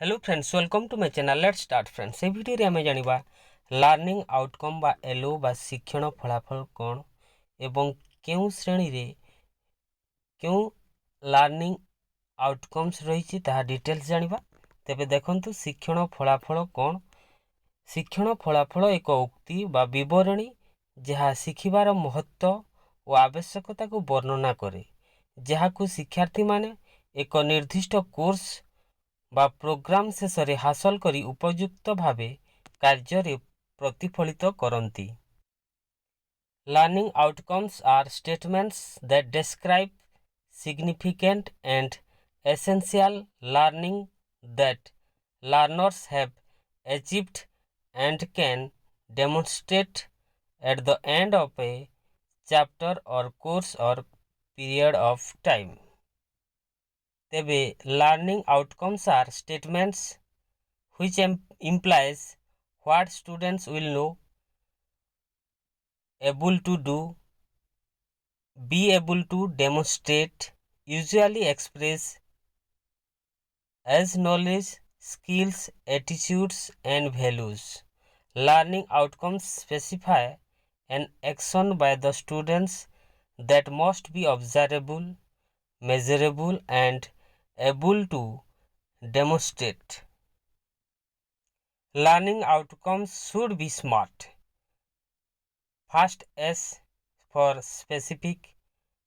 Hello friends, welcome to my channel. Let's start friends. ए video रे आमे जानिबा लर्निंग आउटकम बा एलओ बा शिक्षण फलाफल कोन एवं केउ श्रेणी रे केउ लर्निंग आउटकम्स रही ताहा डिटेल्स जानिबा। तेबे देखंतु शिक्षण फलाफल कोन। शिक्षण फलाफल एक उक्ति बा विवरणी जहा शिखिबार महत्व और आवश्यकता को वर्णना करे, जहाकु शिक्षार्थी माने एक निर्दिष्ट कोर्स बा प्रोग्राम शेषे हासिल करी उपयुक्त भावे कार्य प्रतिफलित करती। Learning outcomes are statements that describe significant and essential learning that learners have achieved and can demonstrate at the end of a chapter or course or period of time. तेबे learning outcomes are statements which implies what students will know, able to do, be able to demonstrate, usually express as knowledge, skills, attitudes, and values. Learning outcomes specify an action by the students that must be observable, measurable, and able to demonstrate. Learning outcomes should be SMART. First, S for specific,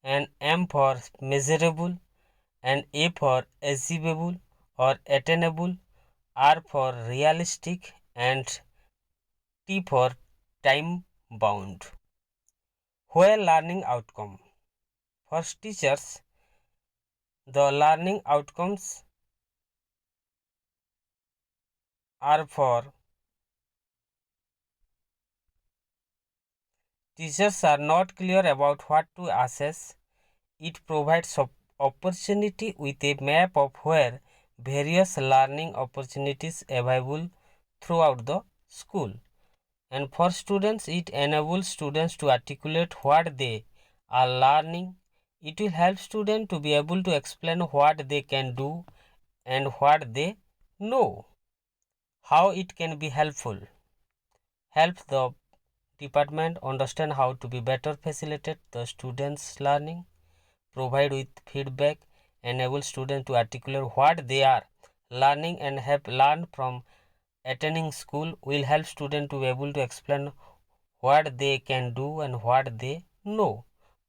and M for measurable, and A for achievable or attainable, R for realistic, and T for time bound. Where learning outcome? For teachers, the learning outcomes are for teachers are not clear about what to assess. It provides opportunity with a map of where various learning opportunities available throughout the school. And for students, it enables students to articulate what they are learning. It will help students to be able to explain what they can do and what they know. How it can be helpful. Help the department understand how to be better facilitate the students' learning, provide with feedback, enable students to articulate what they are learning and have learned from attending school, will help students to be able to explain what they can do and what they know.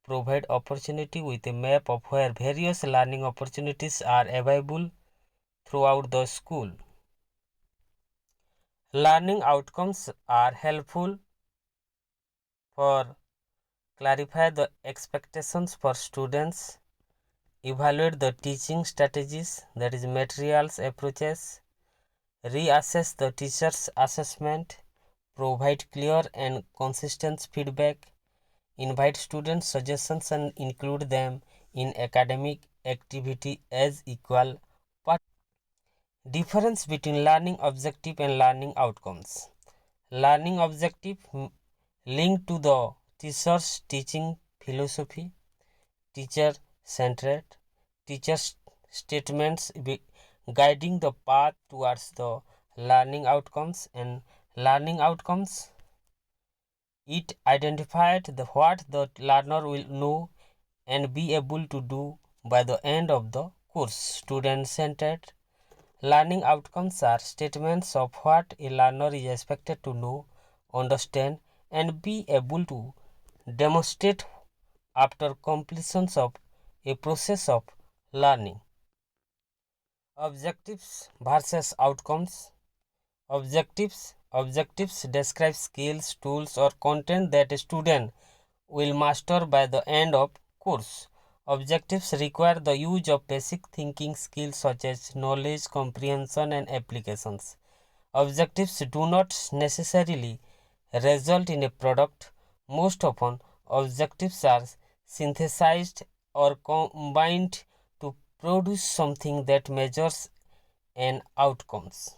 Provide opportunity with a map of where various learning opportunities are available throughout the school. Learning outcomes are helpful for clarify the expectations for students, evaluate the teaching strategies, that is materials approaches, reassess the teacher's assessment, provide clear and consistent feedback, invite student suggestions and include them in academic activity as equal part. Difference between learning objective and learning outcomes. Learning objective linked to the teacher's teaching philosophy, teacher centered, teacher statements guiding the path towards the learning outcomes. And learning outcomes, it identified what the learner will know and be able to do by the end of the course. Student centered. Learning outcomes are statements of what a learner is expected to know, understand, and be able to demonstrate after completion of a process of learning. Objectives versus outcomes. Objectives describe skills, tools, or content that a student will master by the end of course. Objectives require the use of basic thinking skills such as knowledge, comprehension, and applications. Objectives do not necessarily result in a product. Most often, objectives are synthesized or combined to produce something that measures an outcomes.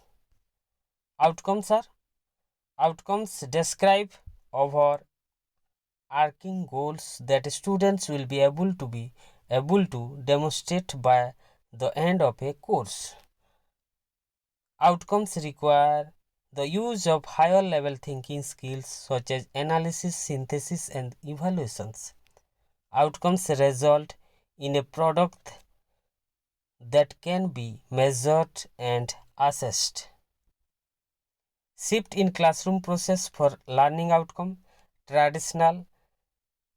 Outcomes describe overarching goals that students will be able to demonstrate by the end of a course. Outcomes require the use of higher level thinking skills such as analysis, synthesis, and evaluations. Outcomes result in a product that can be measured and assessed. Shift in classroom process for learning outcome, traditional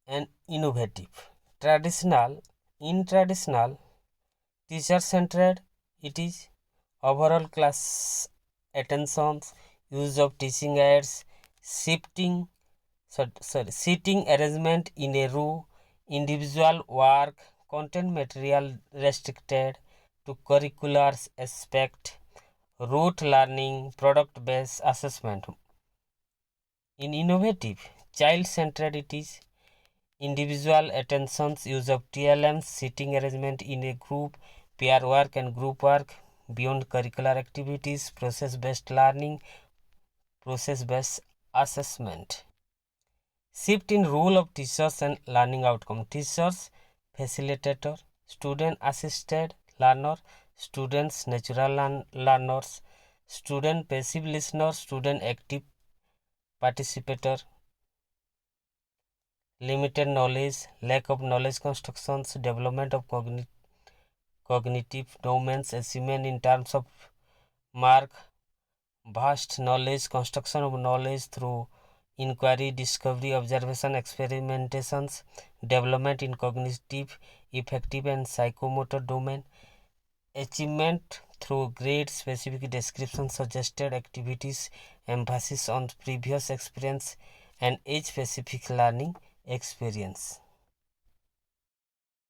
and innovative. Traditional, teacher-centered, it is overall class attentions, use of teaching aids, shifting, seating arrangement in a row, individual work, content material restricted to curricular aspect, rote learning, product-based assessment. In innovative, child-centered, it is individual attentions, use of TLMs, seating arrangement in a group, peer work and group work, beyond curricular activities, process-based learning, process-based assessment. Shift in role of teachers and learning outcome. Teachers, facilitator, student assisted learner, students natural learners, student passive listener, student active participator, limited knowledge, lack of knowledge constructions, development of cognitive domains, achievement in terms of mark, vast knowledge, construction of knowledge through inquiry, discovery, observation, experimentations, development in cognitive, affective and psychomotor domain, achievement through grade specific description, suggested activities, emphasis on previous experience and age specific learning experience.